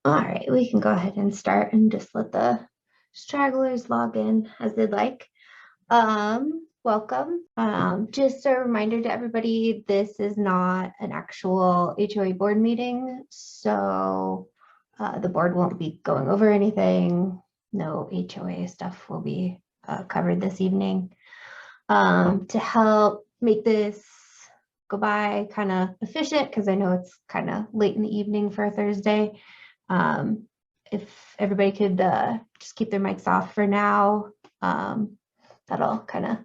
All right, we can go ahead and start and just let the stragglers log in as they'd like. Welcome. Just a reminder to everybody, this is not an actual HOA board meeting, so the board won't be going over anything. No HOA stuff will be covered this evening. To help make this go by kind of efficient, because I know it's kind of late in the evening for a Thursday. If everybody could just keep their mics off for now, that'll kind of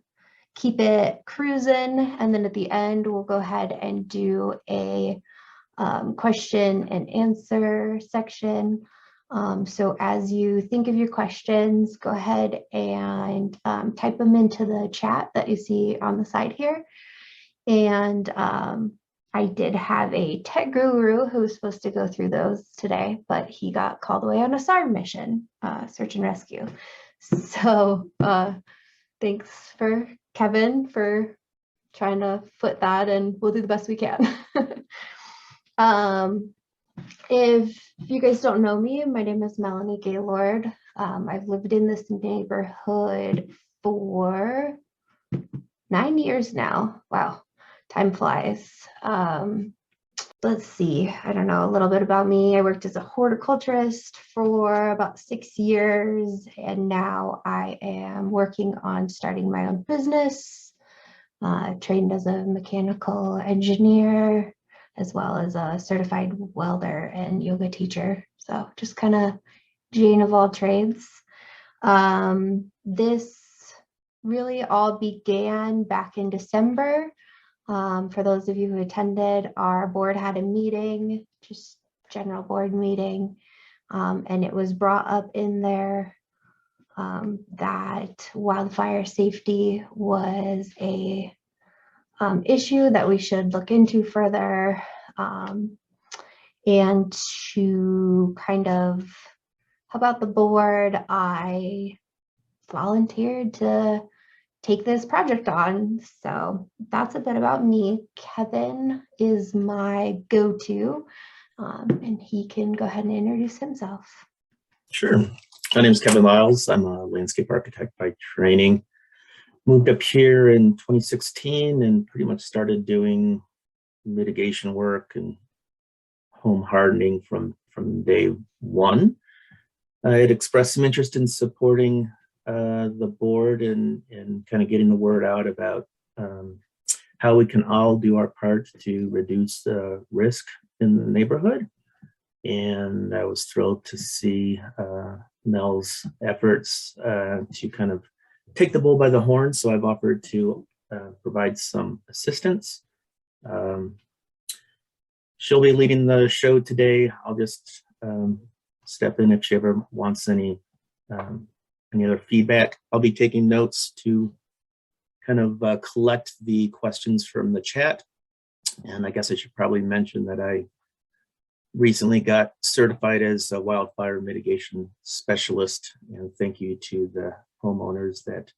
keep it cruising. And then at the end, we'll go ahead and do a question and answer section. So as you think of your questions, go ahead and type them into the chat that you see on the side here. And I did have a tech guru who was supposed to go through those today, but he got called away on a SAR mission, search and rescue. So thanks for Kevin for trying to foot that, and we'll do the best we can. If you guys don't know me, my name is Melanie Gaylord. I've lived in this neighborhood for 9 years now. Wow, time flies. Let's see, I don't know, a little bit about me. I worked as a horticulturist for about 6 years, and now I am working on starting my own business. Trained as a mechanical engineer, as well as a certified welder and yoga teacher. So just kind of Jane of all trades. This really all began back in December. For those of you who attended, our board had a meeting, just general board meeting, and it was brought up in there that wildfire safety was a issue that we should look into further, and to kind of help out the board, I volunteered to take this project on. So that's a bit about me. Kevin is my go-to, and he can go ahead and introduce himself. Sure. My name is Kevin Lyles. I'm a landscape architect by training. Moved up here in 2016 and pretty much started doing mitigation work and home hardening from day one. I had expressed some interest in supporting the board and kind of getting the word out about how we can all do our part to reduce the risk in the neighborhood. And I was thrilled to see Mel's efforts to kind of take the bull by the horn. So I've offered to provide some assistance. She'll be leading the show today. I'll just step in if she ever wants any other feedback. I'll be taking notes to kind of collect the questions from the chat. And I guess I should probably mention that I recently got certified as a wildfire mitigation specialist. And thank you to the homeowners that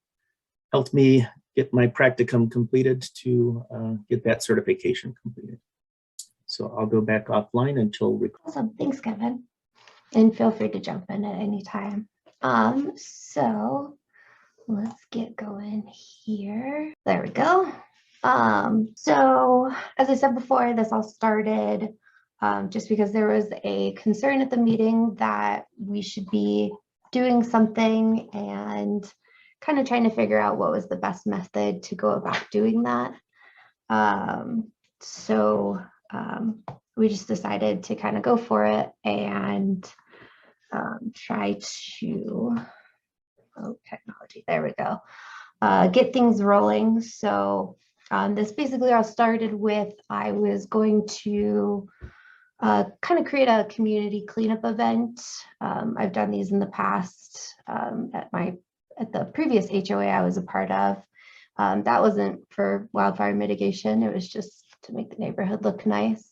helped me get my practicum completed to get that certification completed. So I'll go back offline until we. Awesome, thanks, Kevin. And feel free to jump in at any time. So let's get going here. There we go. So as I said before, this all started just because there was a concern at the meeting that we should be doing something and kind of trying to figure out what was the best method to go about doing that. So we just decided to kind of go for it and try to, technology, there we go, get things rolling. So this basically all started with, I was going to kind of create a community cleanup event. I've done these in the past at the previous HOA I was a part of. That wasn't for wildfire mitigation. It was just to make the neighborhood look nice.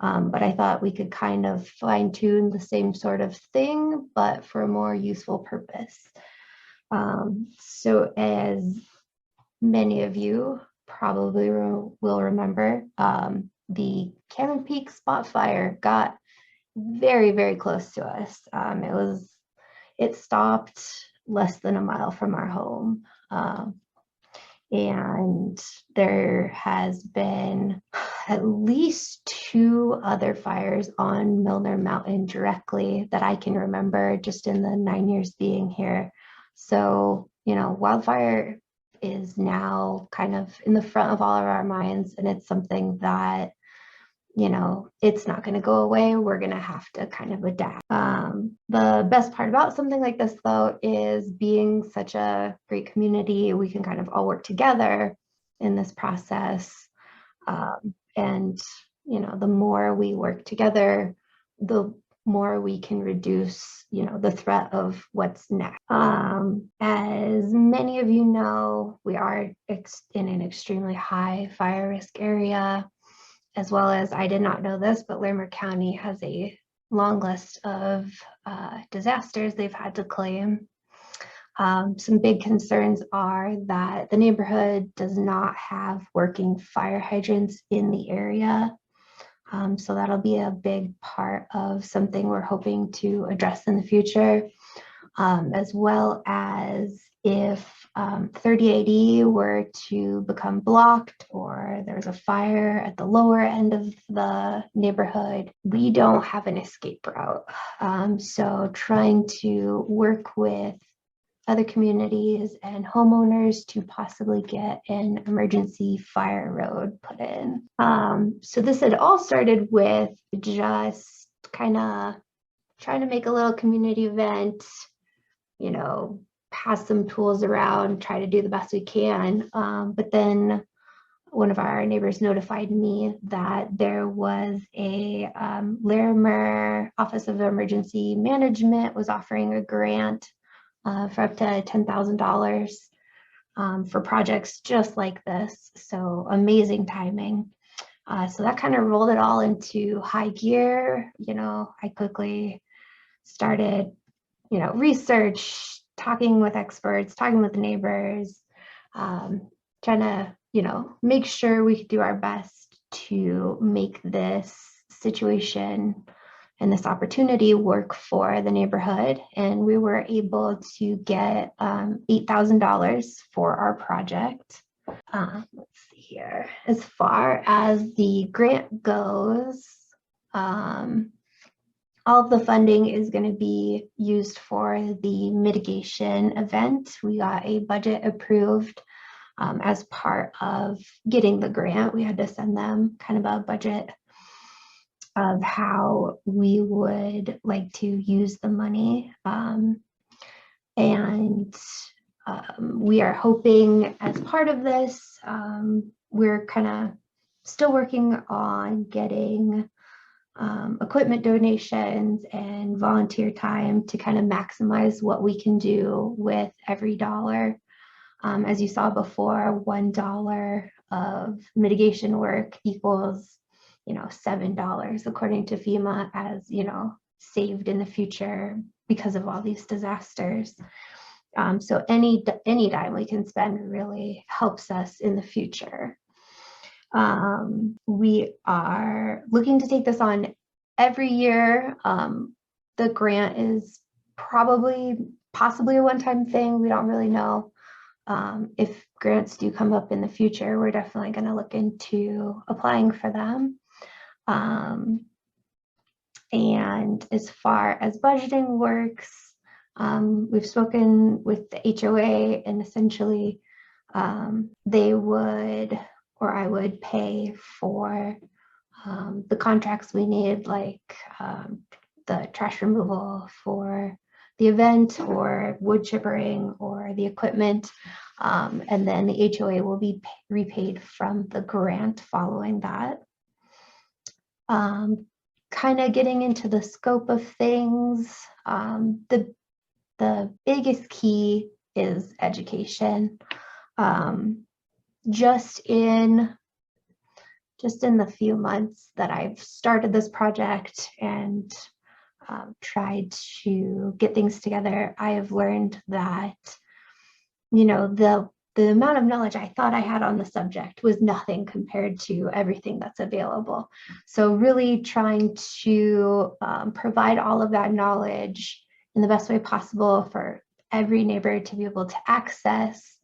But I thought we could kind of fine tune the same sort of thing, but for a more useful purpose. So as many of you probably will remember, the Cannon Peak spot fire got very, very close to us. It stopped less than a mile from our home. And there has been at least 2 other fires on Milner Mountain directly that I can remember just in the 9 years being here. So, wildfire is now kind of in the front of all of our minds, and it's something that it's not going to go away. We're going to have to kind of adapt. The best part about something like this, though, is being such a great community, we can kind of all work together in this process. And, the more we work together, the more we can reduce, the threat of what's next. As many of you know, we are in an extremely high fire risk area. As well as, I did not know this, but Larimer County has a long list of disasters they've had to claim. Some big concerns are that the neighborhood does not have working fire hydrants in the area. So that'll be a big part of something we're hoping to address in the future, as well as if 3080 were to become blocked or there's a fire at the lower end of the neighborhood, we don't have an escape route. So trying to work with other communities and homeowners to possibly get an emergency fire road put in. So this had all started with just kind of trying to make a little community event, pass some tools around, try to do the best we can. But then one of our neighbors notified me that there was a Larimer Office of Emergency Management was offering a grant for up to $10,000 for projects just like this. So amazing timing. So that kind of rolled it all into high gear. I quickly started, research, talking with experts, talking with neighbors, trying to, make sure we could do our best to make this situation and this opportunity work for the neighborhood. And we were able to get $8,000 for our project. Let's see here. As far as the grant goes, all of the funding is going to be used for the mitigation event. We got a budget approved as part of getting the grant. We had to send them kind of a budget of how we would like to use the money. We are hoping as part of this, we're kind of still working on getting equipment donations and volunteer time to kind of maximize what we can do with every dollar. As you saw before, $1 of mitigation work equals, $7 according to FEMA as, saved in the future because of all these disasters. So any dime we can spend really helps us in the future. We are looking to take this on every year. The grant is possibly a one-time thing. We don't really know. If grants do come up in the future, we're definitely going to look into applying for them. And as far as budgeting works, we've spoken with the HOA, and essentially they would, or I would pay for the contracts we need, like the trash removal for the event or wood chippering or the equipment. And then the HOA will be repaid from the grant following that. Kind of getting into the scope of things, the biggest key is education. Just in the few months that I've started this project and tried to get things together, I have learned that, the the amount of knowledge I thought I had on the subject was nothing compared to everything that's available. So really trying to provide all of that knowledge in the best way possible for every neighbor to be able to access,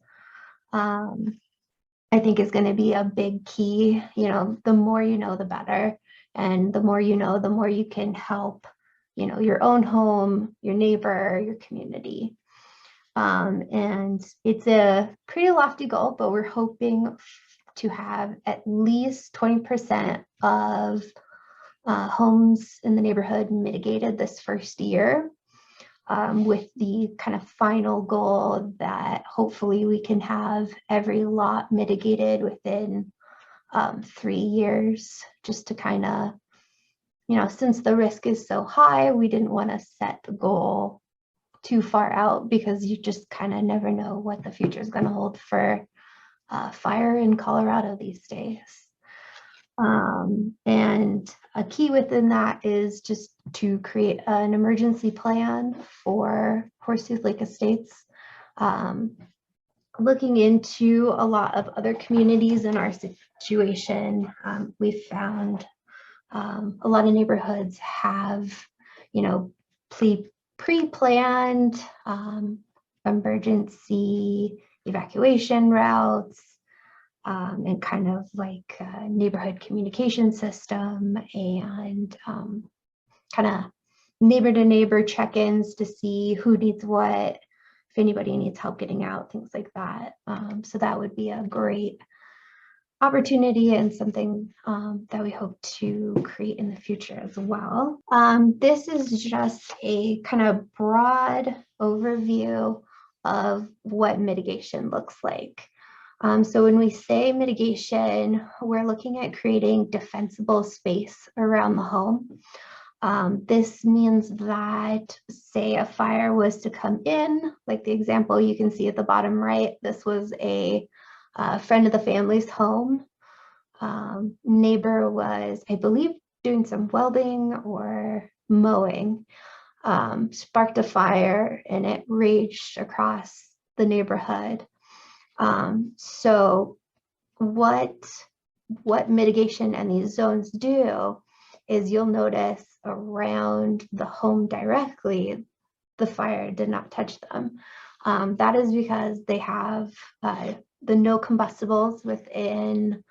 I think is going to be a big key. You know, the more you know, the better. And the more you know, the more you can help, you know, your own home, your neighbor, your community. And it's a pretty lofty goal, but we're hoping to have at least 20% of homes in the neighborhood mitigated this first year, with the kind of final goal that hopefully we can have every lot mitigated within 3 years, just to kind of, you know, since the risk is so high, we didn't want to set the goal too far out because you just kind of never know what the future is going to hold for fire in Colorado these days. And a key within that is just to create an emergency plan for Horsetooth Lake Estates. Looking into a lot of other communities in our situation, we've found a lot of neighborhoods have, you know, pre-planned emergency evacuation routes, and kind of like a neighborhood communication system, and kind of neighbor to neighbor check-ins to see who needs what, if anybody needs help getting out, things like that. So that would be a great opportunity and something that we hope to create in the future as well. This is just a kind of broad overview of what mitigation looks like. So when we say mitigation, we're looking at creating defensible space around the home. This means that, say, a fire was to come in, like the example you can see at the bottom right, this was a friend of the family's home. Neighbor was, I believe, doing some welding or mowing, sparked a fire, and it raged across the neighborhood. So what mitigation and these zones do is you'll notice around the home directly, the fire did not touch them. That is because they have the no combustibles within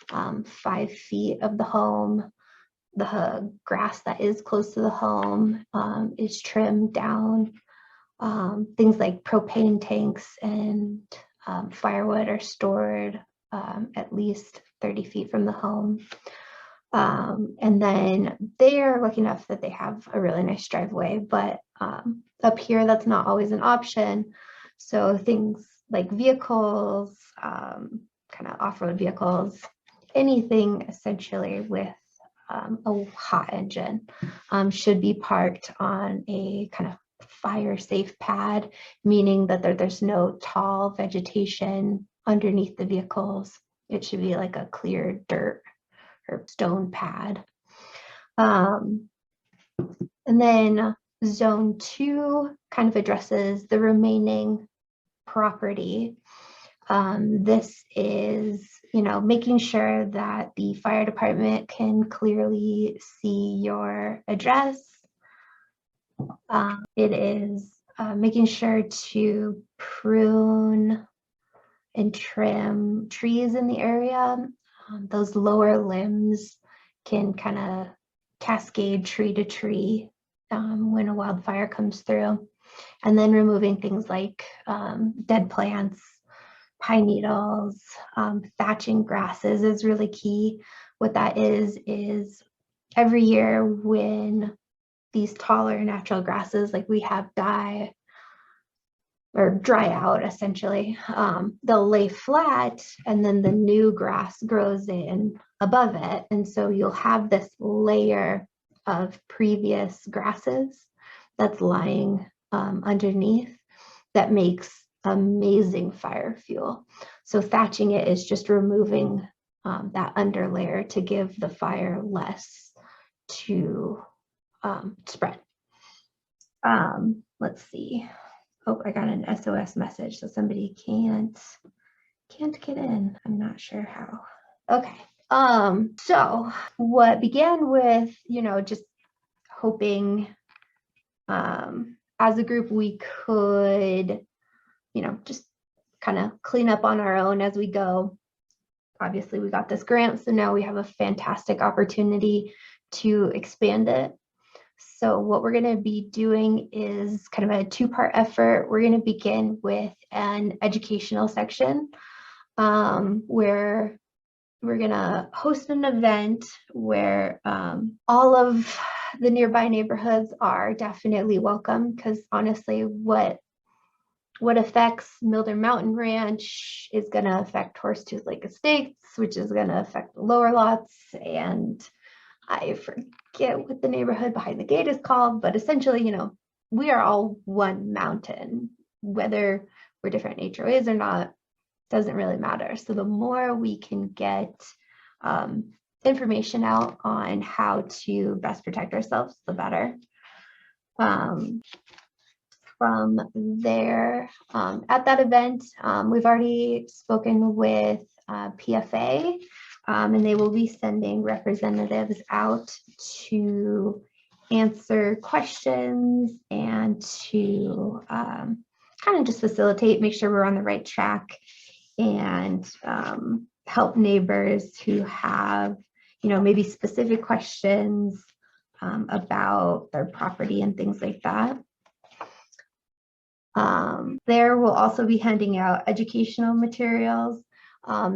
5 feet of the home. The grass that is close to the home is trimmed down. Things like propane tanks and firewood are stored at least 30 feet from the home. And then they are lucky enough that they have a really nice driveway, but up here, that's not always an option. So things like vehicles, kind of off-road vehicles, anything essentially with a hot engine should be parked on a kind of fire safe pad, meaning that there's no tall vegetation underneath the vehicles. It should be like a clear dirt or stone pad. And then zone 2 kind of addresses the remaining property. This is, you know, making sure that the fire department can clearly see your address. It is making sure to prune and trim trees in the area. Those lower limbs can kind of cascade tree to tree when a wildfire comes through. And then removing things like dead plants, pine needles, thatching grasses is really key. What that is every year when these taller natural grasses, like we have, die or dry out essentially, they'll lay flat and then the new grass grows in above it. And so you'll have this layer of previous grasses that's lying underneath that makes amazing fire fuel. So thatching it is just removing that underlayer to give the fire less to spread. Let's see. Oh, I got an SOS message, so somebody can't can't get in. I'm not sure how. Okay. So what began with, just hoping as a group we could, just kind of clean up on our own as we go. Obviously, we got this grant, so now we have a fantastic opportunity to expand it. So what we're going to be doing is kind of a two-part effort. We're going to begin with an educational section where we're going to host an event where all of the nearby neighborhoods are definitely welcome, because honestly, what affects Milder Mountain Ranch is going to affect Horsetooth Lake Estates, which is going to affect the lower lots. And I forget what the neighborhood behind the gate is called, but essentially, we are all one mountain. Whether we're different HOAs or not, doesn't really matter. So the more we can get information out on how to best protect ourselves, the better. From there, at that event, we've already spoken with PFA, and they will be sending representatives out to answer questions and to kind of just facilitate, make sure we're on the right track, and help neighbors who have, maybe specific questions about their property and things like that. There will also be handing out educational materials. We're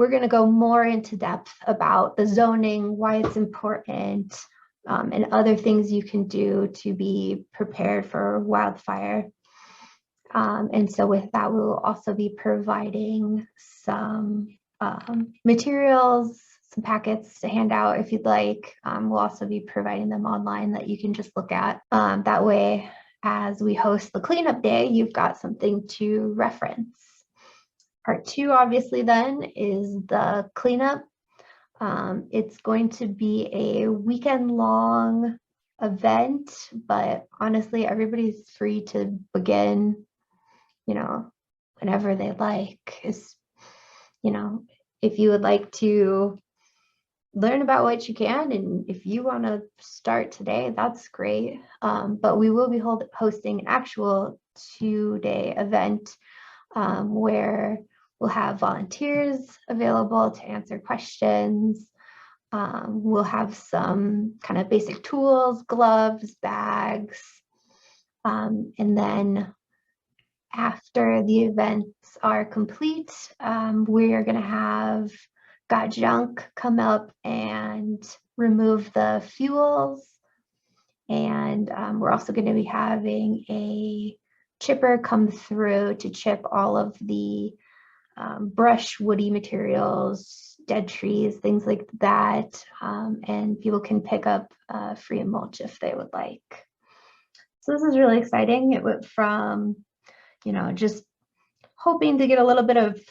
going to go more into depth about the zoning, why it's important, and other things you can do to be prepared for wildfire. And so with that, we will also be providing some materials, some packets to hand out if you'd like. We'll also be providing them online that you can just look at. That way, as we host the cleanup day, you've got something to reference. Part 2, obviously, then is the cleanup. It's going to be a weekend-long event, but honestly, everybody's free to begin, whenever they like. If you would like to learn about what you can, and if you want to start today, that's great. But we will be hosting an actual 2-day event where we'll have volunteers available to answer questions. We'll have some kind of basic tools, gloves, bags, and then after the events are complete, we are going to have Got Junk come up and remove the fuels. And we're also going to be having a chipper come through to chip all of the brush, woody materials, dead trees, things like that. And people can pick up free mulch if they would like. So this is really exciting. It went from, just hoping to get a little bit of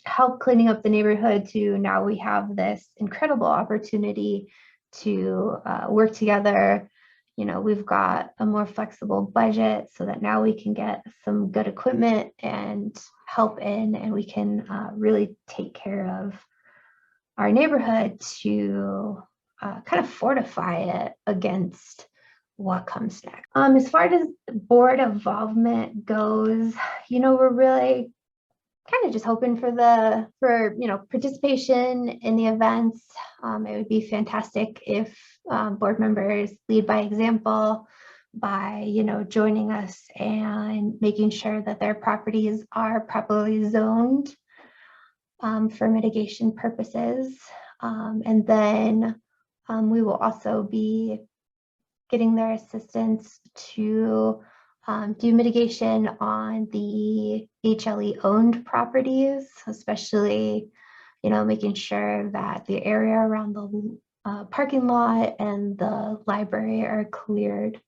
help cleaning up the neighborhood to now we have this incredible opportunity to work together. We've got a more flexible budget so that now we can get some good equipment and help in, and we can really take care of our neighborhood to kind of fortify it against what comes next. As far as board involvement goes, we're really kind of just hoping for participation in the events. It would be fantastic if board members lead by example by joining us and making sure that their properties are properly zoned for mitigation purposes. And then we will also be getting their assistance to do mitigation on the HLE owned properties, especially, making sure that the area around the parking lot and the library are cleared.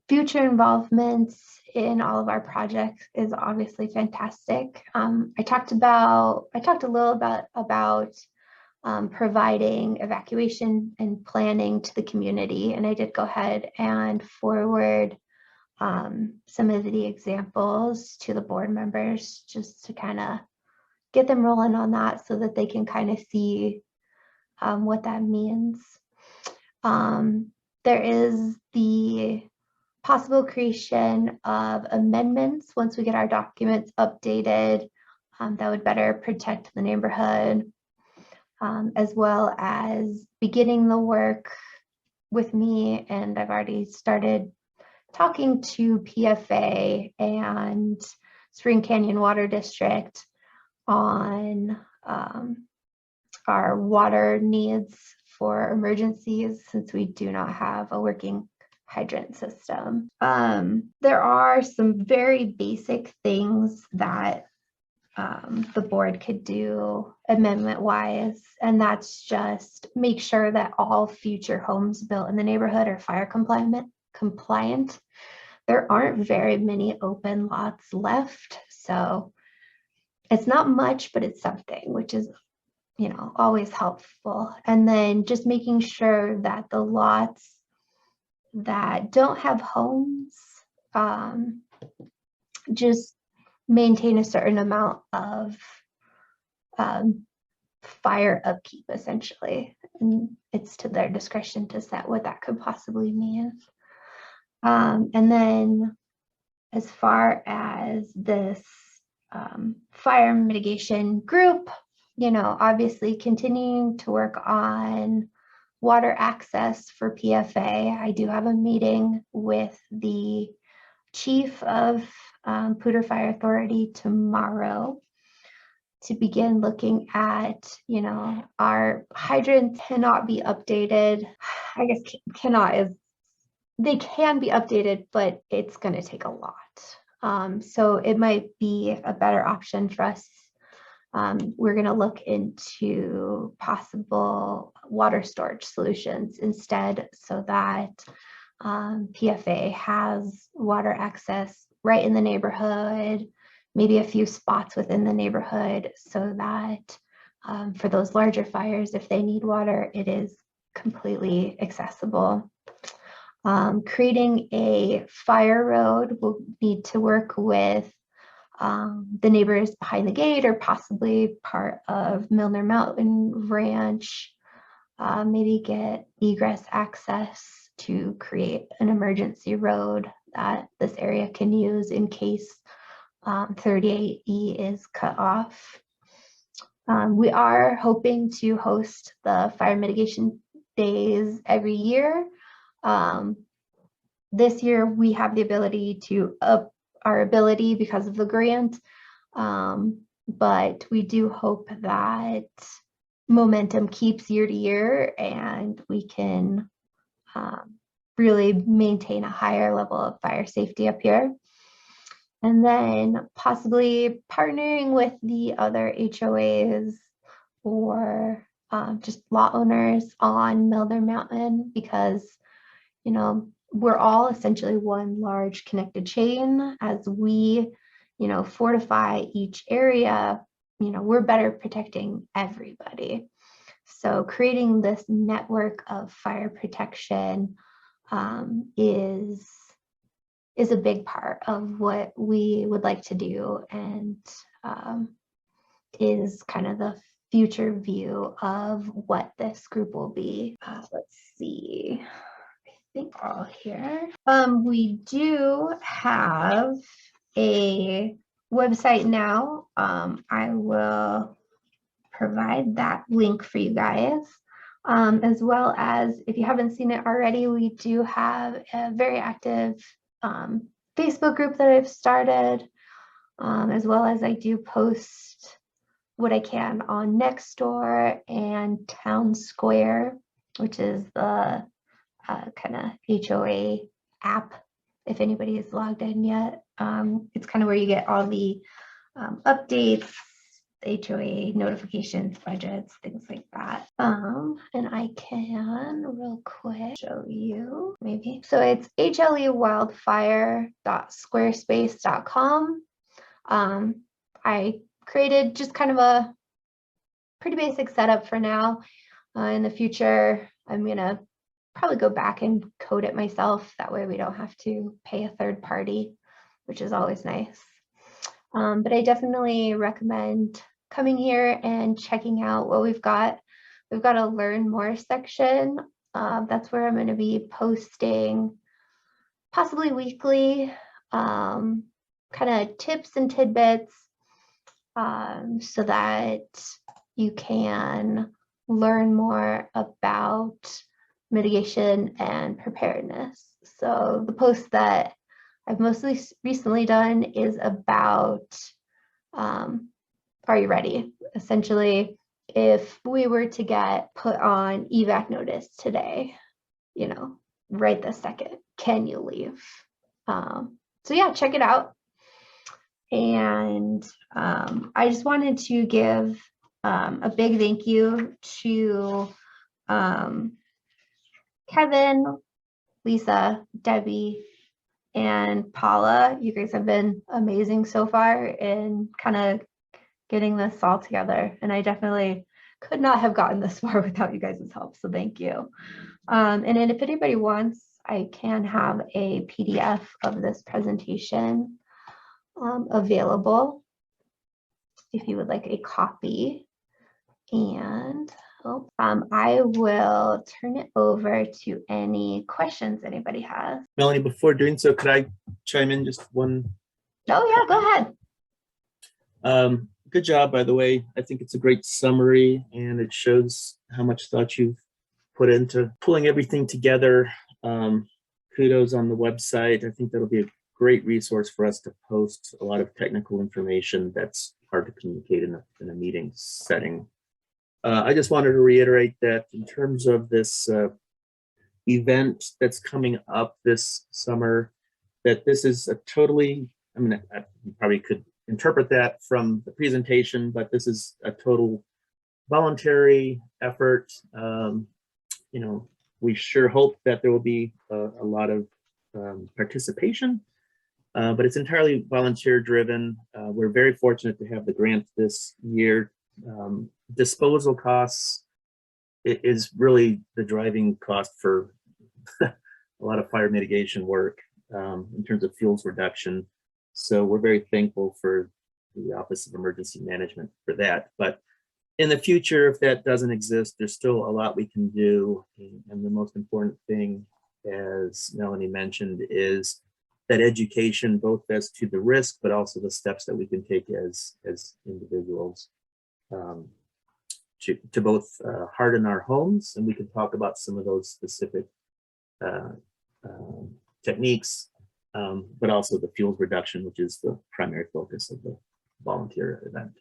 Future involvements in all of our projects is obviously fantastic. I talked a little about providing evacuation and planning to the community. And I did go ahead and forward some of the examples to the board members just to kind of get them rolling on that so that they can kind of see what that means. There is the possible creation of amendments once we get our documents updated that would better protect the neighborhood, as well as beginning the work with me. And I've already started talking to PFA and Spring Canyon Water District on our water needs for emergencies, since we do not have a working hydrant system. There are some very basic things that the board could do amendment wise, and that's just make sure that all future homes built in the neighborhood are fire compliant. There aren't very many open lots left, so it's not much, but it's something, which is, you know, always helpful. And then just making sure that the lots that don't have homes just maintain a certain amount of fire upkeep, essentially. And it's to their discretion to set what that could possibly mean. And then as far as this fire mitigation group, you know, obviously continuing to work on water access for PFA. I do have a meeting with the chief of Poudre Fire Authority tomorrow to begin looking at, you know, our hydrants cannot be updated. I guess cannot is, they can be updated, but it's going to take a lot. So it might be a better option for us. We're going to look into possible water storage solutions instead, so that PFA has water access right in the neighborhood, maybe a few spots within the neighborhood, so that for those larger fires, if they need water, it is completely accessible. Creating a fire road, we'll need to work with the neighbors behind the gate, or possibly part of Milner Mountain Ranch, maybe get egress access to create an emergency road that this area can use in case 38E is cut off. We are hoping to host the fire mitigation days every year. This year we have the ability to up our ability because of the grant, but we do hope that momentum keeps year to year and we can really maintain a higher level of fire safety up here. And then possibly partnering with the other HOAs or just lot owners on Milner Mountain, because, you know, we're all essentially one large connected chain. As we, you know, fortify each area, you know, we're better protecting everybody. So creating this network of fire protection is a big part of what we would like to do, and is kind of the future view of what this group will be. Let's see. I think we're all here. We do have a website now. I will provide that link for you guys. As well as, if you haven't seen it already, we do have a very active Facebook group that I've started, as well as I do post what I can on Nextdoor and Town Square, which is the kind of HOA app, if anybody is logged in yet. It's kind of where you get all the updates, HOA notifications, budgets, things like that. And I can real quick show you maybe. So it's hlewildfire.squarespace.com. I created just kind of a pretty basic setup for now. In the future, I'm gonna probably go back and code it myself. That way we don't have to pay a third party, which is always nice. But I definitely recommend coming here and checking out what we've got. We've got a learn more section. That's where I'm going to be posting possibly weekly kind of tips and tidbits so that you can learn more about mitigation and preparedness. So the post that I've mostly recently done is about are you ready? Essentially, if we were to get put on evac notice today, you know, right this second, can you leave? So yeah, check it out. And I just wanted to give a big thank you to Kevin, Lisa, Debbie, and Paula. You guys have been amazing so far in kind of getting this all together. And I definitely could not have gotten this far without you guys' help. So thank you. And then if anybody wants, I can have a PDF of this presentation available if you would like a copy. And I will turn it over to any questions anybody has. Melanie, before doing so, could I chime in just one? Oh yeah, go ahead. Good job, by the way. I think it's a great summary, and it shows how much thought you've put into pulling everything together. Kudos on the website. I think that'll be a great resource for us to post a lot of technical information that's hard to communicate in a meeting setting. I just wanted to reiterate that in terms of this event that's coming up this summer, that this is a totally, I mean, you probably could interpret that from the presentation, but this is a total voluntary effort. You know, we sure hope that there will be a lot of participation, but it's entirely volunteer driven. We're very fortunate to have the grant this year. Disposal costs is really the driving cost for a lot of fire mitigation work in terms of fuels reduction. So we're very thankful for the Office of Emergency Management for that. But in the future, if that doesn't exist, there's still a lot we can do. And the most important thing, as Melanie mentioned, is that education, both as to the risk, but also the steps that we can take as individuals to both harden our homes. And we can talk about some of those specific techniques, but also the fuels reduction, which is the primary focus of the volunteer event.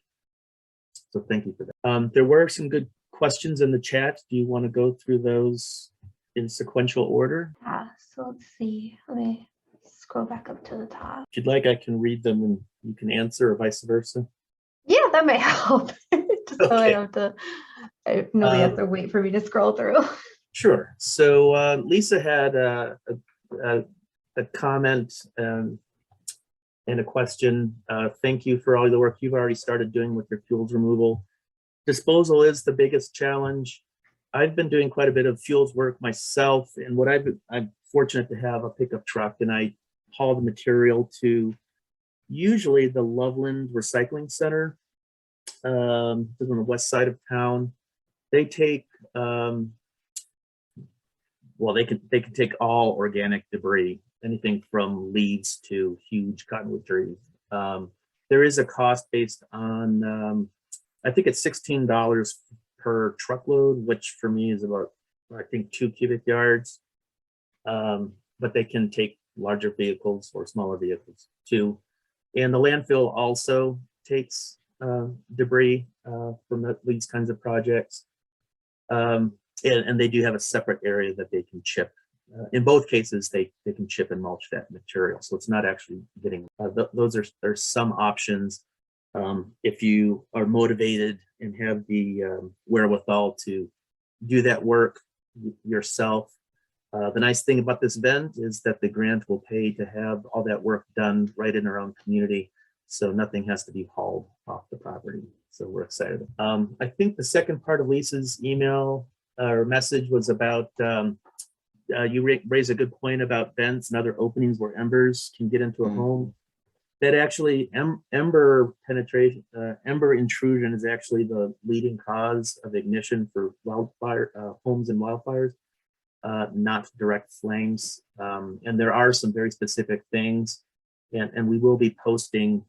So thank you for that. There were some good questions in the chat. Do you want to go through those in sequential order? Yeah, so let's see. Let me scroll back up to the top. If you'd like, I can read them and you can answer, or vice versa. Yeah, that might help. Just so I don't have to, nobody has to wait for me to scroll through. Sure. So Lisa had a comment and a question. Thank you for all the work you've already started doing with your fuels removal. Disposal is the biggest challenge. I've been doing quite a bit of fuels work myself, and what I'm fortunate to have a pickup truck, and I haul the material to usually the Loveland Recycling Center, on the west side of town. They take well, they can take all organic debris, anything from leaves to huge cottonwood trees. There is a cost based on, I think it's $16 per truckload, which for me is about, I think, 2 cubic yards. But they can take larger vehicles or smaller vehicles too. And the landfill also takes debris from these kinds of projects. And they do have a separate area that they can chip. In both cases, they can chip and mulch that material. So it's not actually getting, there's some options. If you are motivated and have the wherewithal to do that work yourself. The nice thing about this event is that the grant will pay to have all that work done right in our own community. So nothing has to be hauled off the property. So we're excited. I think the second part of Lisa's email or message was about you raise a good point about vents and other openings where embers can get into a home. That actually ember penetration, ember intrusion is actually the leading cause of ignition for wildfire homes and wildfires, not direct flames. And there are some very specific things, and we will be posting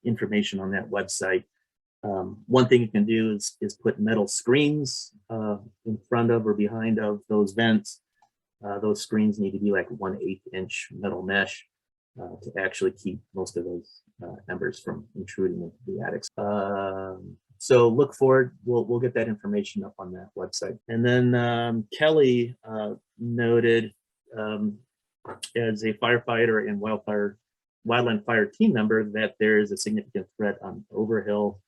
information on that website. One thing you can do is put metal screens in front of or behind of those vents. Those screens need to be like 1/8 inch metal mesh to actually keep most of those embers from intruding into the attics. So look forward, we'll get that information up on that website. And then Kelly noted as a firefighter and wildland fire team member that there is a significant threat on overgrowth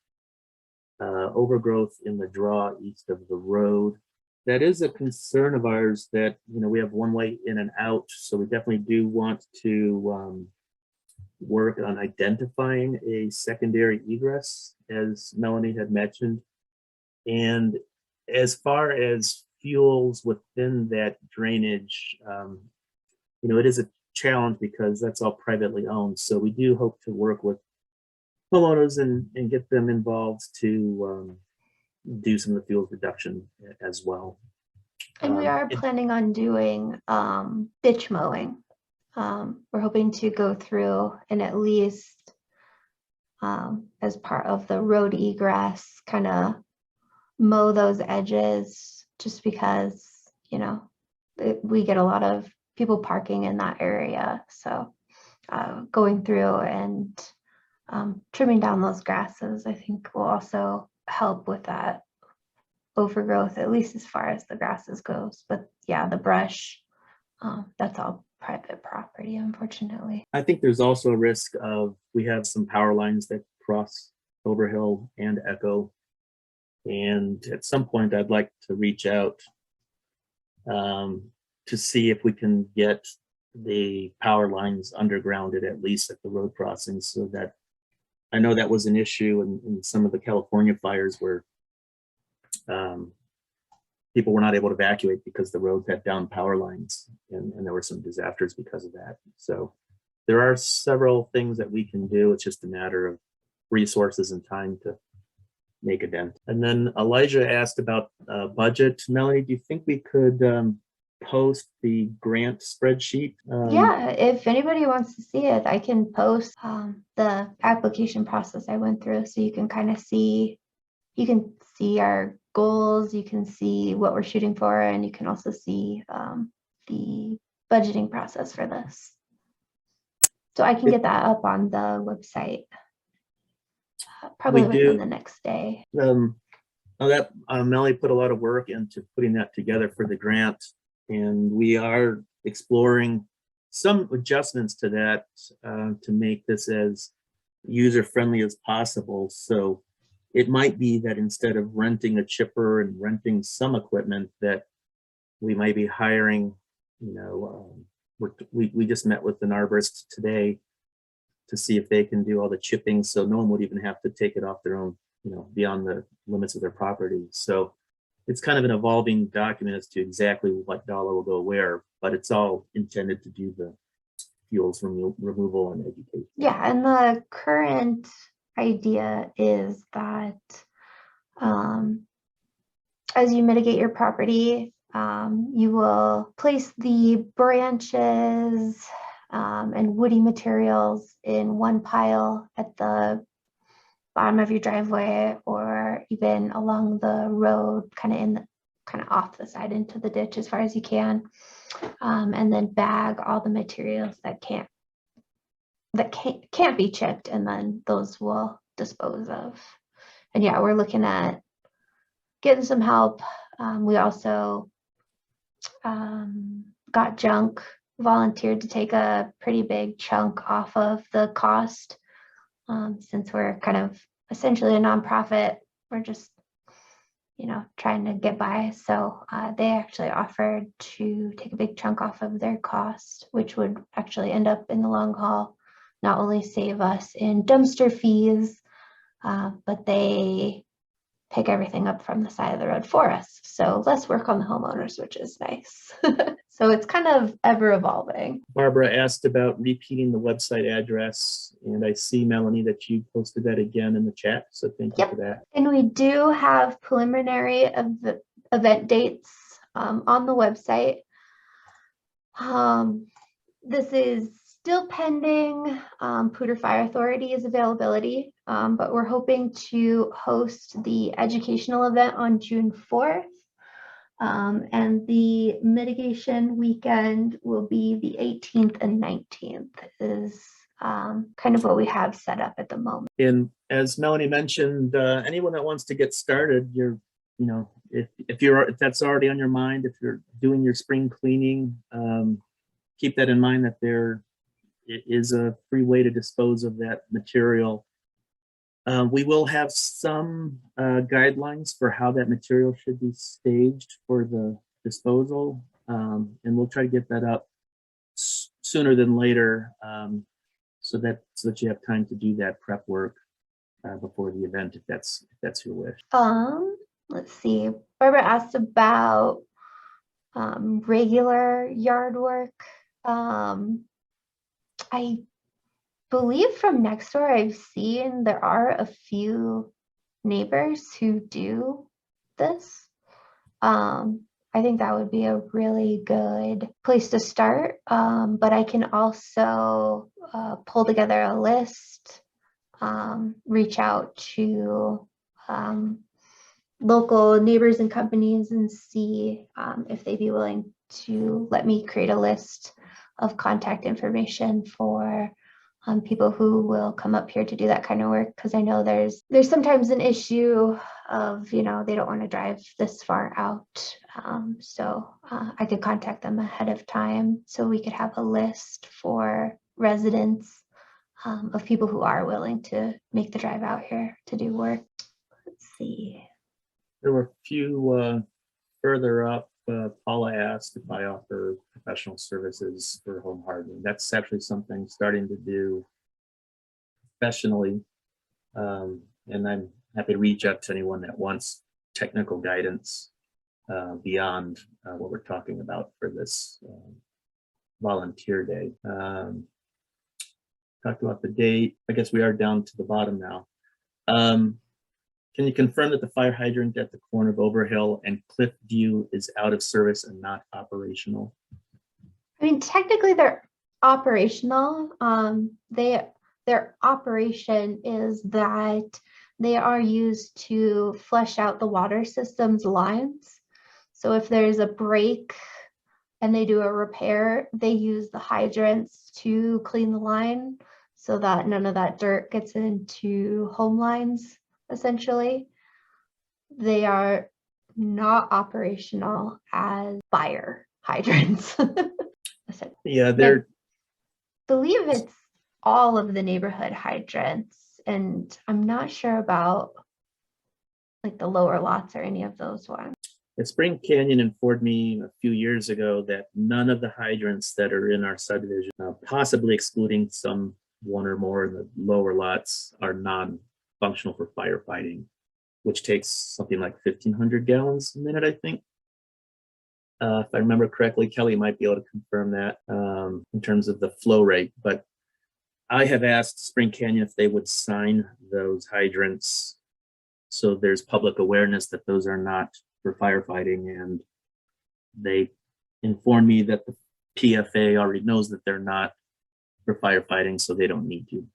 in the draw east of the road. That is a concern of ours that, we have one way in and out. So we definitely do want to work on identifying a secondary egress, as Melanie had mentioned. And as far as fuels within that drainage, it is a challenge because that's all privately owned. So we do hope to work with homeowners and get them involved to do some of the fuels reduction as well. And we are planning on doing ditch mowing. We're hoping to go through and at least as part of the road egress, kind of mow those edges, just because, we get a lot of people parking in that area. So going through and trimming down those grasses, I think will also help with that overgrowth, at least as far as the grasses goes. But yeah, the brush, that's all private property, unfortunately. I think there's also a risk of, we have some power lines that cross Overhill and Echo. And at some point I'd like to reach out to see if we can get the power lines undergrounded, at least at the road crossings, so that I know that was an issue in some of the California fires where people were not able to evacuate because the roads had down power lines, and there were some disasters because of that. So there are several things that we can do. It's just a matter of resources and time to make a dent. And then Elijah asked about budget. Melanie, do you think we could post the grant spreadsheet? Yeah, if anybody wants to see it, I can post the application process I went through, so you can kind of see, our goals, you can see what we're shooting for, and you can also see the budgeting process for this. So I can get that up on the website probably within the next day. Melanie put a lot of work into putting that together for the grant, and we are exploring some adjustments to that to make this as user-friendly as possible. So it might be that instead of renting a chipper and renting some equipment, that we might be hiring, we just met with an arborist today to see if they can do all the chipping, so no one would even have to take it off their own, beyond the limits of their property. So it's kind of an evolving document as to exactly what dollar will go where, but it's all intended to do the fuels removal and education. Yeah, and the current idea is that as you mitigate your property, you will place the branches and woody materials in one pile at the bottom of your driveway, or even along the road, kind of off the side into the ditch as far as you can, and then bag all the materials that can't be chipped, and then those will dispose of. And yeah, we're looking at getting some help. We also got Junk volunteered to take a pretty big chunk off of the cost. Since we're kind of essentially a nonprofit, we're just, trying to get by. So they actually offered to take a big chunk off of their cost, which would actually end up in the long haul not only save us in dumpster fees, but they pick everything up from the side of the road for us. So less work on the homeowners, which is nice. So it's kind of ever evolving. Barbara asked about repeating the website address, and I see, Melanie, that you posted that again in the chat, so thank you for that. And we do have preliminary event dates on the website. This is still pending Poudre Fire Authority's availability, but we're hoping to host the educational event on June 4th. And the mitigation weekend will be the 18th and 19th is kind of what we have set up at the moment. And as Melanie mentioned, anyone that wants to get started, if that's already on your mind, if you're doing your spring cleaning, keep that in mind that there is a free way to dispose of that material. We will have some guidelines for how that material should be staged for the disposal, and we'll try to get that up sooner than later, so that you have time to do that prep work before the event, if that's your wish. Let's see. Barbara asked about regular yard work. I believe from next door I've seen there are a few neighbors who do this. I think that would be a really good place to start, but I can also pull together a list, reach out to local neighbors and companies and see if they'd be willing to let me create a list of contact information for people who will come up here to do that kind of work, because I know there's sometimes an issue of, they don't want to drive this far out. So I could contact them ahead of time so we could have a list for residents of people who are willing to make the drive out here to do work. Let's see. There were a few further up. Paula asked if I offer professional services for home hardening. That's actually something I'm starting to do professionally. And I'm happy to reach out to anyone that wants technical guidance beyond what we're talking about for this volunteer day. Talked about the date. I guess we are down to the bottom now. Can you confirm that the fire hydrant at the corner of Overhill and Cliffview is out of service and not operational? I mean, technically they're operational. Their operation is that they are used to flush out the water system's lines. So if there's a break and they do a repair, they use the hydrants to clean the line so that none of that dirt gets into home lines. Essentially, they are not operational as fire hydrants. Yeah, they're. I believe it's all of the neighborhood hydrants, and I'm not sure about like the lower lots or any of those ones. Spring Canyon informed me a few years ago that none of the hydrants that are in our subdivision, possibly excluding some one or more in the lower lots, are non-functional for firefighting, which takes something like 1,500 gallons a minute, I think. If I remember correctly, Kelly might be able to confirm that in terms of the flow rate. But I have asked Spring Canyon if they would sign those hydrants so there's public awareness that those are not for firefighting, and they informed me that the PFA already knows that they're not for firefighting, so they don't need to.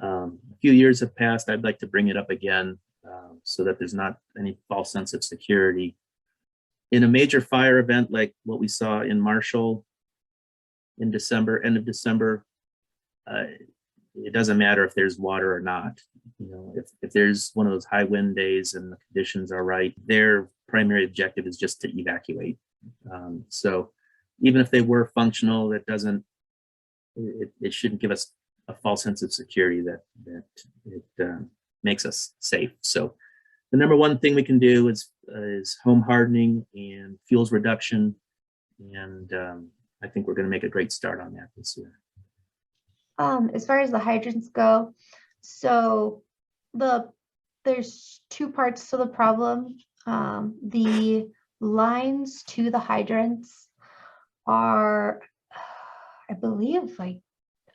A few years have passed. I'd like to bring it up again so that there's not any false sense of security. In a major fire event like what we saw in Marshall in December, end of December, it doesn't matter if there's water or not. If there's one of those high wind days and the conditions are right, their primary objective is just to evacuate. So even if they were functional, it shouldn't give us a false sense of security that it makes us safe. So the number one thing we can do is home hardening and fuels reduction. And I think we're going to make a great start on that this year. As far as the hydrants go, so the there's two parts to the problem. The lines to the hydrants are, I believe, like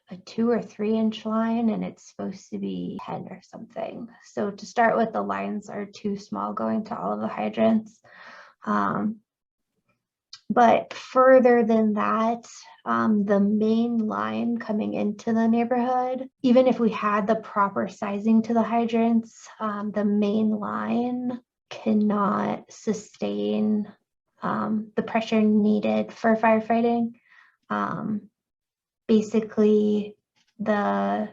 a 2 or 3 inch line, and it's supposed to be 10 or something. So to start with, the lines are too small going to all of the hydrants. But further than that, the main line coming into the neighborhood, even if we had the proper sizing to the hydrants, the main line cannot sustain the pressure needed for firefighting. Basically, the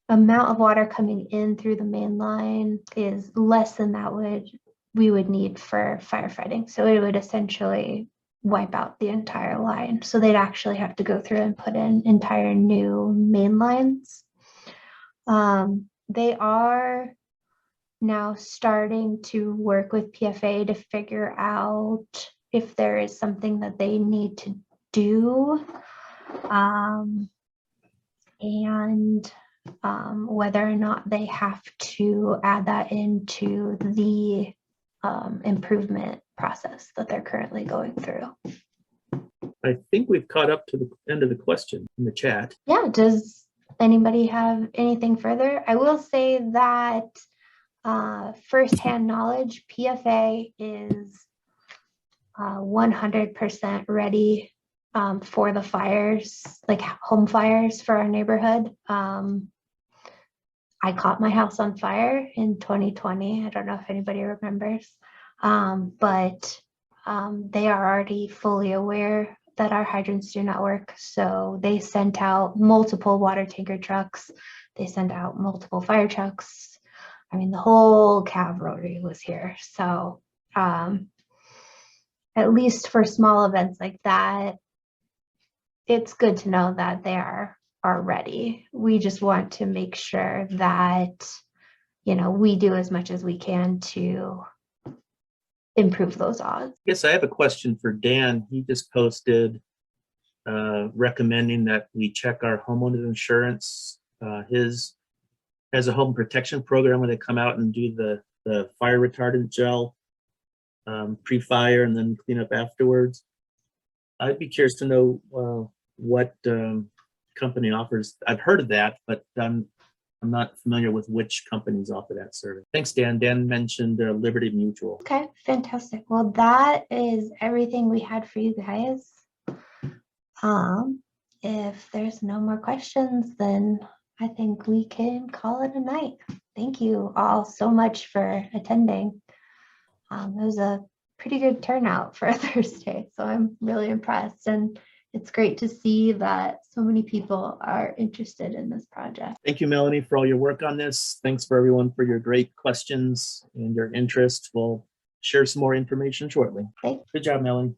amount of water coming in through the main line is less than that we would need for firefighting. So it would essentially wipe out the entire line. So they'd actually have to go through and put in entire new main lines. They are now starting to work with PFA to figure out if there is something that they need to do, and whether or not they have to add that into the improvement process that they're currently going through. I think we've caught up to the end of the question in the chat. Yeah, does anybody have anything further? I will say that firsthand knowledge, PFA is 100% ready for the fires, like home fires for our neighborhood. I caught my house on fire in 2020. I don't know if anybody remembers, but they are already fully aware that our hydrants do not work. So they sent out multiple water tanker trucks. They sent out multiple fire trucks. I mean, the whole cavalry was here. So at least for small events like that, it's good to know that they are ready. We just want to make sure that, you know, we do as much as we can to improve those odds. Yes, I have a question for Dan. He just posted recommending that we check our homeowner's insurance. His has a home protection program where they come out and do the fire retardant gel pre-fire and then clean up afterwards. I'd be curious to know what company offers. I've heard of that, but I'm not familiar with which companies offer that service. Thanks, Dan. Dan mentioned Liberty Mutual. Okay, fantastic. Well, that is everything we had for you guys. If there's no more questions, then I think we can call it a night. Thank you all so much for attending. It was a pretty good turnout for a Thursday, so I'm really impressed. And it's great to see that so many people are interested in this project. Thank you, Melanie, for all your work on this. Thanks for everyone for your great questions and your interest. We'll share some more information shortly. Thanks. Good job, Melanie.